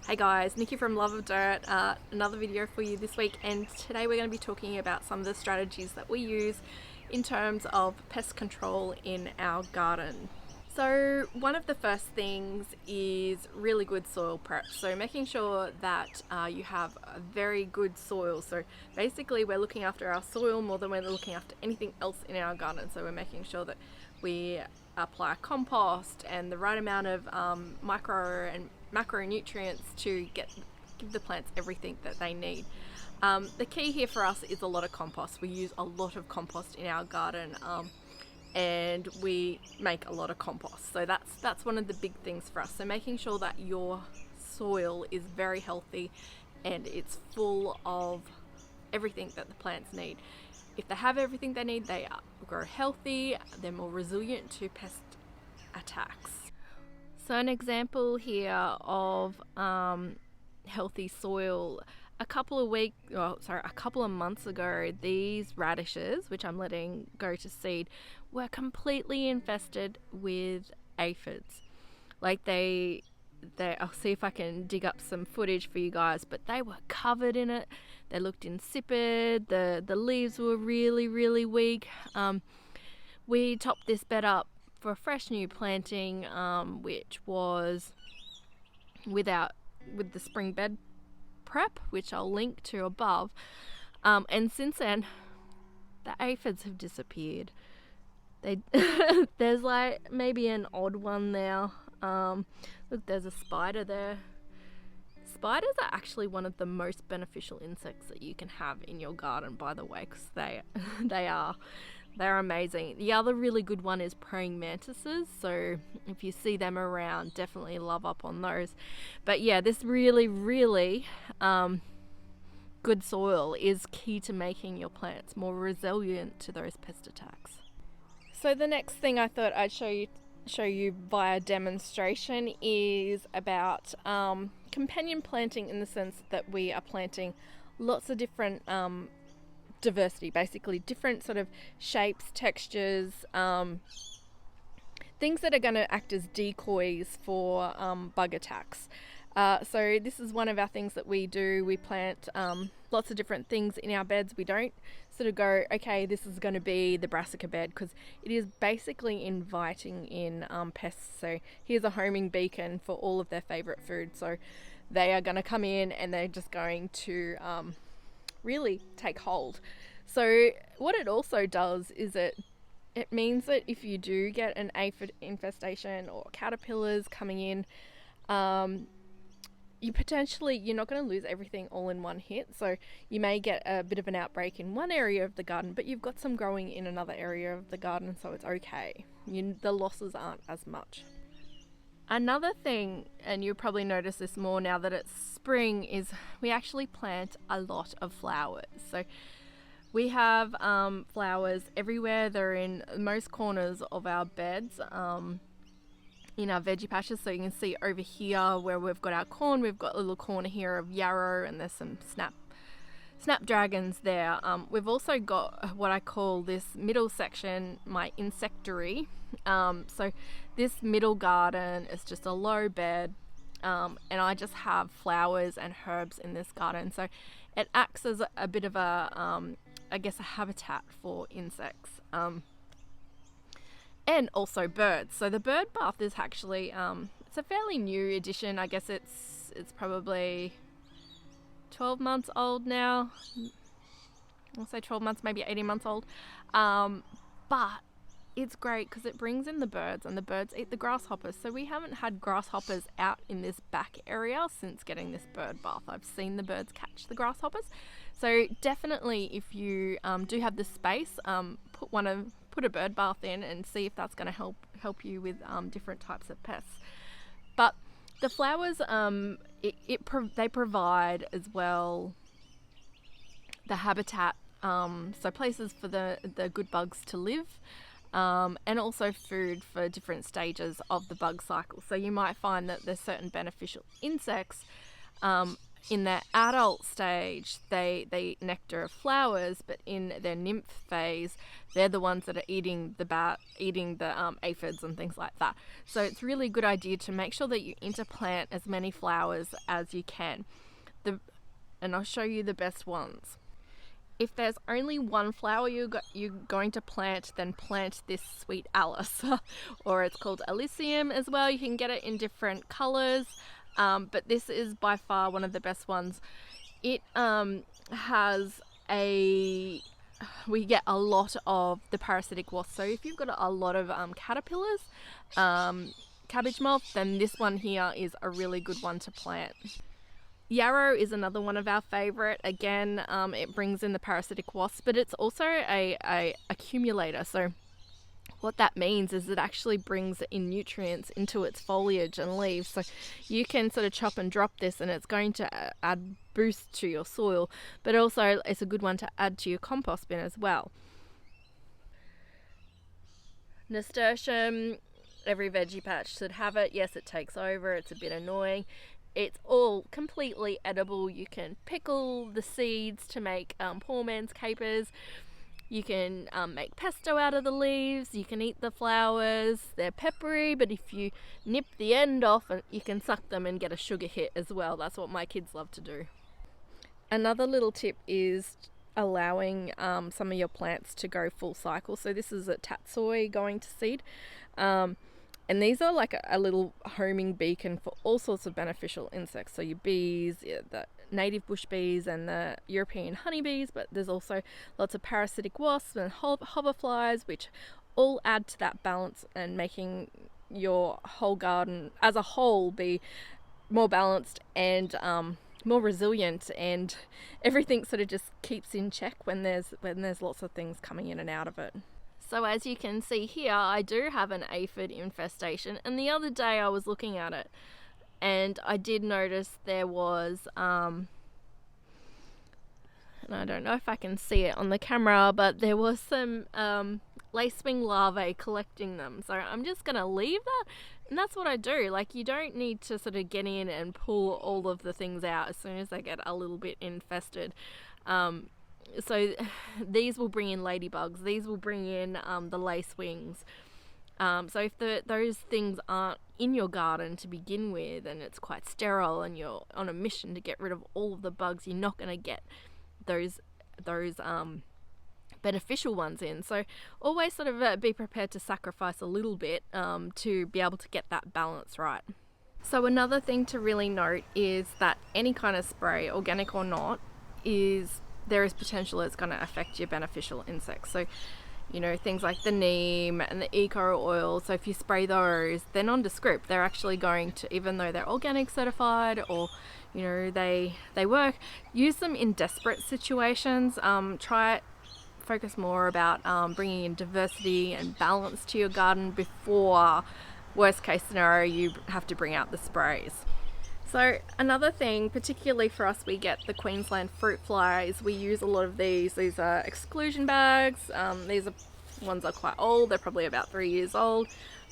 Hey guys, Nikki from Love of Dirt, another video for you this week, and today we're going to be talking about some of the strategies that we use in terms of pest control in our garden. So one of the first things is really good soil prep, so making sure that you have a very good soil. So basically we're looking after our soil more than we're looking after anything else in our garden, so we're making sure that we apply compost and the right amount of micro and macronutrients to give the plants everything that they need. The key here for us is a lot of compost. We use a lot of compost in our garden, and we make a lot of compost. So that's one of the big things for us. So making sure that your soil is very healthy and it's full of everything that the plants need. If they have everything they need, they grow healthy, they're more resilient to pest attacks. So an example here of healthy soil, a couple of months ago, these radishes, which I'm letting go to seed, were completely infested with aphids. Like I'll see if I can dig up some footage for you guys, but they were covered in it. They looked insipid. The leaves were really, really weak. We topped this bed up for a fresh new planting, which was with the spring bed prep, which I'll link to above. And since then, the aphids have disappeared. There's like maybe an odd one there. Look, there's a spider there. Spiders are actually one of the most beneficial insects that you can have in your garden, by the way, because they're amazing. The other really good one is praying mantises, so if you see them around, definitely love up on those. But yeah, this really, really good soil is key to making your plants more resilient to those pest attacks. So the next thing I thought I'd show you via demonstration is about companion planting, in the sense that we are planting lots of different diversity, basically different sort of shapes, textures, things that are going to act as decoys for bug attacks. So this is one of our things that we do. We plant lots of different things in our beds. We don't sort of go, okay, this is going to be the brassica bed, because it is basically inviting in pests. So here's a homing beacon for all of their favorite food. So they are going to come in and they're just going to really take hold. So what it also does is it means that if you do get an aphid infestation or caterpillars coming in, you're not going to lose everything all in one hit. So you may get a bit of an outbreak in one area of the garden, but you've got some growing in another area of the garden, so it's okay. The losses aren't as much. Another thing, and you'll probably notice this more now that it's spring, is we actually plant a lot of flowers. So we have flowers everywhere. They're in most corners of our beds, in our veggie patches. So you can see over here where we've got our corn, we've got a little corner here of yarrow, and there's some snapdragons there. We've also got what I call this middle section, my insectary. So this middle garden is just a low bed, and I just have flowers and herbs in this garden. So it acts as a bit of a habitat for insects. And also birds. So the bird bath is actually it's a fairly new addition. I guess it's probably 12 months old now. I'll say 12 months, maybe 18 months old. But it's great because it brings in the birds, and the birds eat the grasshoppers. So we haven't had grasshoppers out in this back area since getting this bird bath. I've seen the birds catch the grasshoppers. So definitely, if you do have the space, put a bird bath in and see if that's going to help you with different types of pests. But the flowers, they provide as well the habitat, so places for the good bugs to live, and also food for different stages of the bug cycle. So you might find that there's certain beneficial insects In their adult stage, they eat nectar of flowers, but in their nymph phase, they're the ones that are eating the aphids and things like that. So it's really a good idea to make sure that you interplant as many flowers as you can. And I'll show you the best ones. If there's only one flower you're going to plant, then plant this Sweet Alice, or it's called Alyssum as well. You can get it in different colors. But this is by far one of the best ones. It we get a lot of the parasitic wasp. So if you've got a lot of caterpillars, cabbage moth, then this one here is a really good one to plant. Yarrow is another one of our favorite. Again, it brings in the parasitic wasp, but it's also a accumulator. So what that means is it actually brings in nutrients into its foliage and leaves. So you can sort of chop and drop this and it's going to add boost to your soil, but also it's a good one to add to your compost bin as well. Nasturtium, every veggie patch should have it. Yes, it takes over. It's a bit annoying. It's all completely edible. You can pickle the seeds to make poor man's capers. You can make pesto out of the leaves. You can eat the flowers. They're peppery, but if you nip the end off, you can suck them and get a sugar hit as well. That's what my kids love to do. Another little tip is allowing some of your plants to go full cycle. So this is a tatsoi going to seed. And these are like a little homing beacon for all sorts of beneficial insects. So your bees, the native bush bees and the European honeybees, but there's also lots of parasitic wasps and hoverflies, which all add to that balance and making your whole garden as a whole be more balanced and more resilient, and everything sort of just keeps in check when there's lots of things coming in and out of it. So as you can see here, I do have an aphid infestation, and the other day I was looking at it and I did notice there was, and I don't know if I can see it on the camera, but there was some lacewing larvae collecting them. So I'm just going to leave that, and that's what I do. Like, you don't need to sort of get in and pull all of the things out as soon as they get a little bit infested. So these will bring in ladybugs. These will bring in the lacewings. So if those things aren't in your garden to begin with, and it's quite sterile, and you're on a mission to get rid of all of the bugs, you're not going to get those beneficial ones in. So always sort of be prepared to sacrifice a little bit to be able to get that balance right. So another thing to really note is that any kind of spray, organic or not, there is potential it's going to affect your beneficial insects. So, you know, things like the neem and the eco oil. So if you spray those, they're nondescript. They're actually going to, even though they're organic certified, or, you know, they work, use them in desperate situations. Focus more about bringing in diversity and balance to your garden before, worst case scenario, you have to bring out the sprays. So another thing, particularly for us, we get the Queensland fruit flies. We use a lot of these. These are exclusion bags. These ones are quite old. They're probably about 3 years old.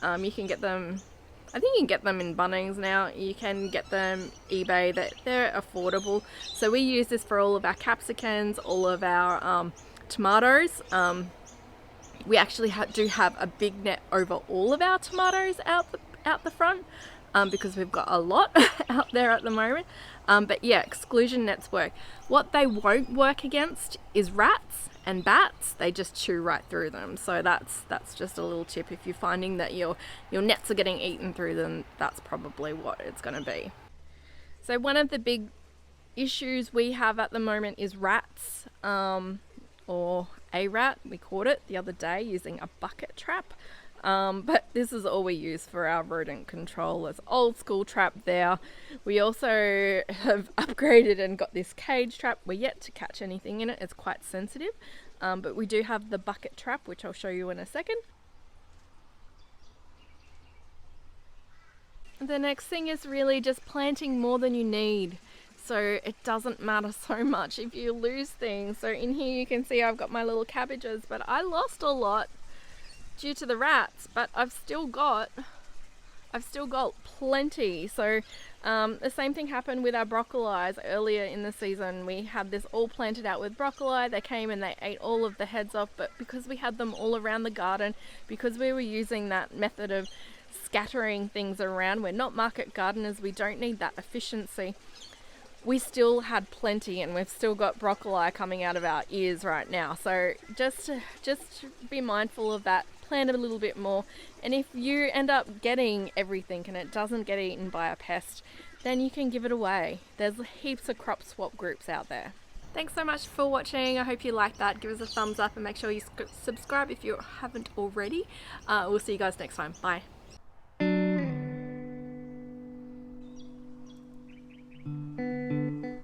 You can get them, I think you can get them in Bunnings now. You can get them eBay. They're affordable. So we use this for all of our capsicums, all of our tomatoes. We actually do have a big net over all of our tomatoes out the front. Because we've got a lot out there at the moment. But yeah, exclusion nets work. What they won't work against is rats and bats. They just chew right through them. So that's just a little tip. If you're finding that your nets are getting eaten through them, that's probably what it's going to be. So one of the big issues we have at the moment is rats, or a rat. We caught it the other day using a bucket trap. But this is all we use for our rodent control. It's old school trap there. We also have upgraded and got this cage trap. We're yet to catch anything in it. It's quite sensitive. But we do have the bucket trap, which I'll show you in a second. The next thing is really just planting more than you need. So it doesn't matter so much if you lose things. So in here you can see I've got my little cabbages, but I lost a lot due to the rats, but I've still got I've still got plenty. So the same thing happened with our broccoli earlier in the season. We had this all planted out with broccoli. They came and they ate all of the heads off, but because we had them all around the garden, because we were using that method of scattering things around, we're not market gardeners, we don't need that efficiency, we still had plenty, and we've still got broccoli coming out of our ears right now. So just be mindful of that. Plant a little bit more, and if you end up getting everything and it doesn't get eaten by a pest, then you can give it away. There's heaps of crop swap groups out there. Thanks so much for watching. I hope you liked that. Give us a thumbs up and make sure you subscribe if you haven't already. We'll see you guys next time. Bye.